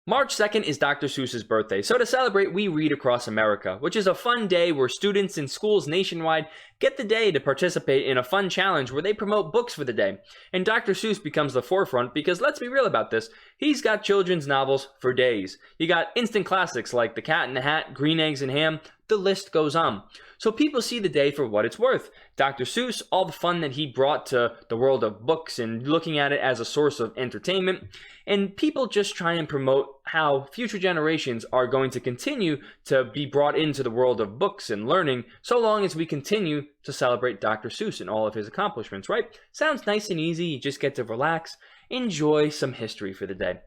March 2nd is Dr. Seuss's birthday, so to celebrate, we read across America, which is a fun day where students in schools nationwide get the day to participate in a fun challenge where they promote books for the day. And Dr. Seuss becomes the forefront because let's be real about this, he's got children's novels for days. You got instant classics like The Cat in the Hat, Green Eggs and Ham, the list goes on. So people see the day for what it's worth. Dr. Seuss, all the fun that he brought to the world of books and looking at it as a source of entertainment, and people just try and promote how future generations are going to continue to be brought into the world of books and learning so long as we continue to celebrate Dr. Seuss and all of his accomplishments, right? Sounds nice and easy. You just get to relax, enjoy some history for the day.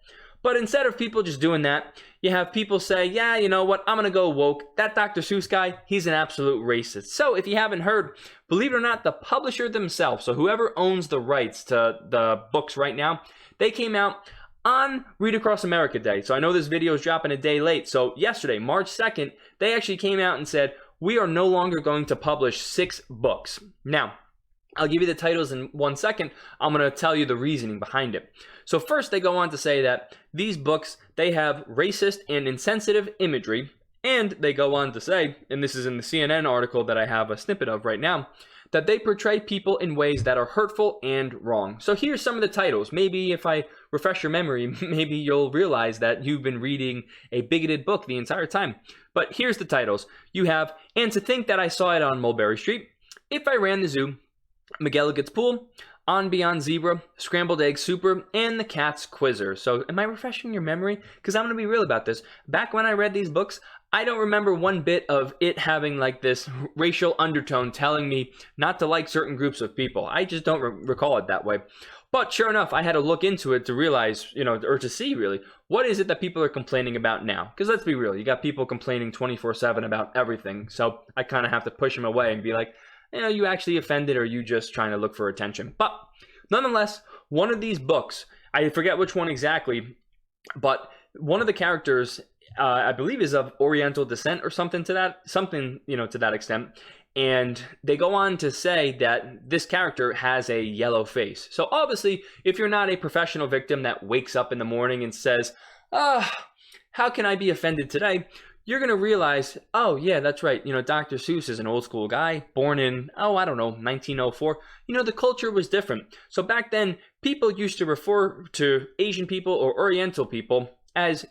But instead of people just doing that, you have people say, yeah, you know what, I'm going to go woke. That Dr. Seuss guy, he's an absolute racist. So if you haven't heard, believe it or not, the publisher themselves, so whoever owns the rights to the books right now, they came out on Read Across America Day. So I know this video is dropping a day late. So yesterday, March 2nd, they actually came out and said, we are no longer going to publish 6 books. Now, I'll give you the titles in 1 second. I'm going to tell you the reasoning behind it. So first, they go on to say that these books, they have racist and insensitive imagery. And they go on to say, and this is in the CNN article that I have a snippet of right now, that they portray people in ways that are hurtful and wrong. So here's some of the titles. Maybe if I refresh your memory, maybe you'll realize that you've been reading a bigoted book the entire time. But here's the titles. You have, And to Think That I Saw It on Mulberry Street, If I Ran the Zoo, McGilligan's Pool, On Beyond Zebra, Scrambled Egg Super, and The Cat's Quizzer. So am I refreshing your memory? Because I'm going to be real about this. Back when I read these books, I don't remember one bit of it having like this racial undertone telling me not to like certain groups of people. I just don't recall it that way. But sure enough, I had to look into it to realize, or to see really, what is it that people are complaining about now? Because let's be real, you got people complaining 24/7 about everything. So I kind of have to push them away and be like, you actually offended or are you just trying to look for attention? But nonetheless, one of these books, I forget which one exactly, but one of the characters, I believe, is of Oriental descent or something to that extent. And they go on to say that this character has a yellow face. So obviously, if you're not a professional victim that wakes up in the morning and says, how can I be offended today? You're going to realize, oh, yeah, that's right. Dr. Seuss is an old school guy born in, 1904. The culture was different. So back then, people used to refer to Asian people or Oriental people as,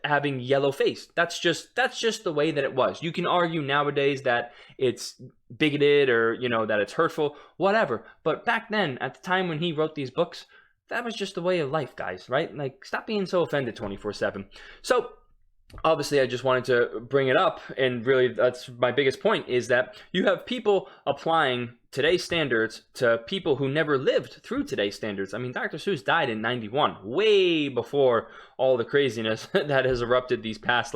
having yellow face. That's just the way that it was. You can argue nowadays that it's bigoted or, that it's hurtful, whatever. But back then, at the time when he wrote these books, that was just the way of life, guys, right? Like, stop being so offended 24/7. So obviously, I just wanted to bring it up, and really that's my biggest point, is that you have people applying today's standards to people who never lived through today's standards. I mean, Dr. Seuss died in 91, way before all the craziness that has erupted these past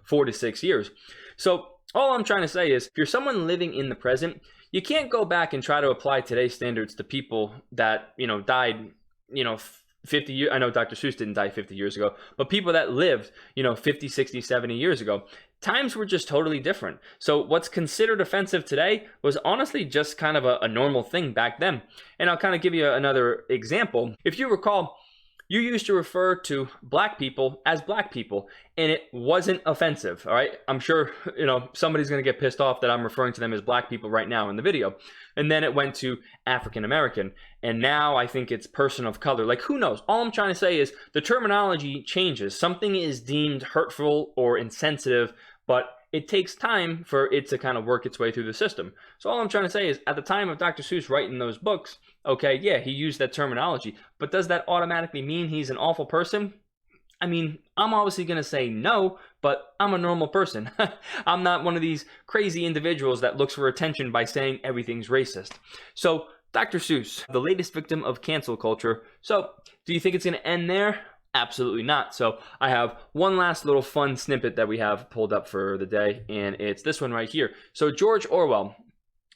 4 to 6 years. So all I'm trying to say is, if you're someone living in the present, you can't go back and try to apply today's standards to people that, died, 50 years. I know Dr. Seuss didn't die 50 years ago, but people that lived, 50, 60, 70 years ago, times were just totally different. So what's considered offensive today was honestly just kind of a normal thing back then. And I'll kind of give you another example. If you recall, you used to refer to black people as black people, and it wasn't offensive, all right? I'm sure, somebody's going to get pissed off that I'm referring to them as black people right now in the video. And then it went to African American, and now I think it's person of color. Who knows? All I'm trying to say is the terminology changes. Something is deemed hurtful or insensitive, but it takes time for it to kind of work its way through the system. So all I'm trying to say is, at the time of Dr. Seuss writing those books, okay, yeah, he used that terminology, but does that automatically mean he's an awful person? I mean, I'm obviously going to say no, but I'm a normal person. I'm not one of these crazy individuals that looks for attention by saying everything's racist. So, Dr. Seuss, the latest victim of cancel culture. So, do you think it's going to end there? Absolutely not. So I have one last little fun snippet that we have pulled up for the day, and it's this one right here. So George Orwell,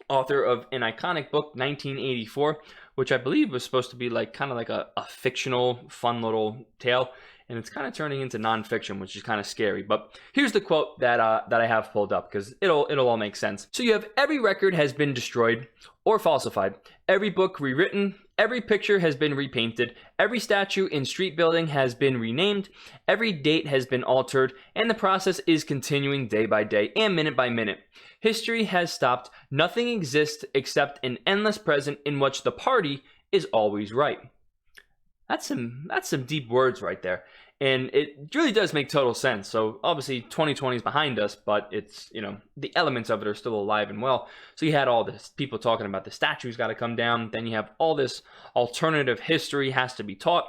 author of an iconic book, 1984, which I believe was supposed to be kind of like a fictional, fun little tale. and it's kind of turning into nonfiction, which is kind of scary. But here's the quote that I have pulled up, because it'll all make sense. So you have: every record has been destroyed or falsified, every book rewritten, every picture has been repainted, every statue in street building has been renamed, every date has been altered, and the process is continuing day by day and minute by minute. History has stopped. Nothing exists except an endless present in which the party is always right. That's some deep words right there. And it really does make total sense. So obviously 2020 is behind us, but it's, the elements of it are still alive and well. So you had all this people talking about the statues got to come down. Then you have all this alternative history has to be taught.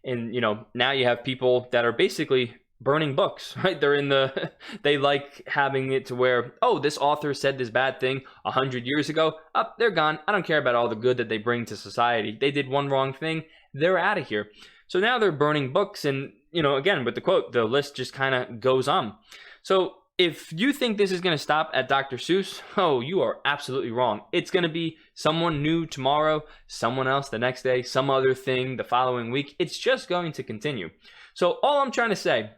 And, now you have people that are basically burning books, right? They like having it to where, oh, this author said this bad thing 100 years ago. They're gone. I don't care about all the good that they bring to society. They did one wrong thing. They're out of here. So now they're burning books, and again, with the quote, the list just kind of goes on. So if you think this is going to stop at Dr. Seuss, oh, you are absolutely wrong. It's going to be someone new tomorrow, someone else the next day, some other thing the following week. It's just going to continue. So all I'm trying to say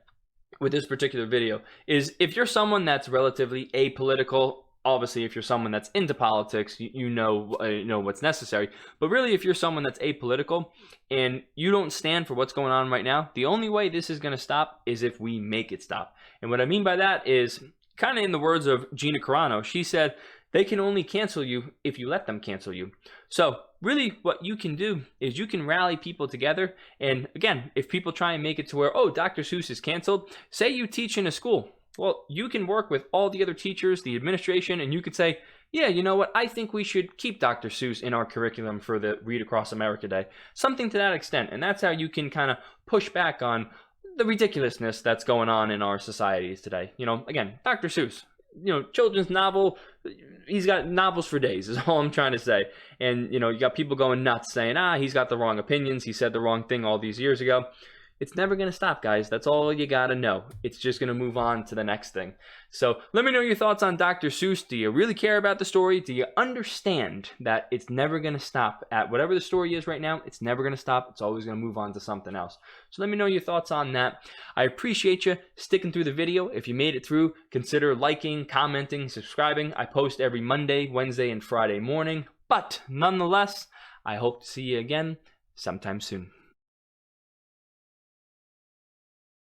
with this particular video is, if you're someone that's relatively apolitical, obviously if you're someone that's into politics, you know what's necessary. But really, if you're someone that's apolitical and you don't stand for what's going on right now, the only way this is going to stop is if we make it stop. And what I mean by that is kind of in the words of Gina Carano. She said, they can only cancel you if you let them cancel you. So really what you can do is you can rally people together. And again, if people try and make it to where, oh, Dr. Seuss is canceled, say you teach in a school. Well, you can work with all the other teachers, the administration, and you could say, yeah, you know what? I think we should keep Dr. Seuss in our curriculum for the Read Across America Day. Something to that extent. And that's how you can kind of push back on the ridiculousness that's going on in our societies today. Again, Dr. Seuss, children's novel, he's got novels for days is all I'm trying to say. And, you got people going nuts saying, he's got the wrong opinions. He said the wrong thing all these years ago. It's never going to stop, guys. That's all you got to know. It's just going to move on to the next thing. So let me know your thoughts on Dr. Seuss. Do you really care about the story? Do you understand that it's never going to stop at whatever the story is right now? It's never going to stop. It's always going to move on to something else. So let me know your thoughts on that. I appreciate you sticking through the video. If you made it through, consider liking, commenting, subscribing. I post every Monday, Wednesday, and Friday morning. But nonetheless, I hope to see you again sometime soon.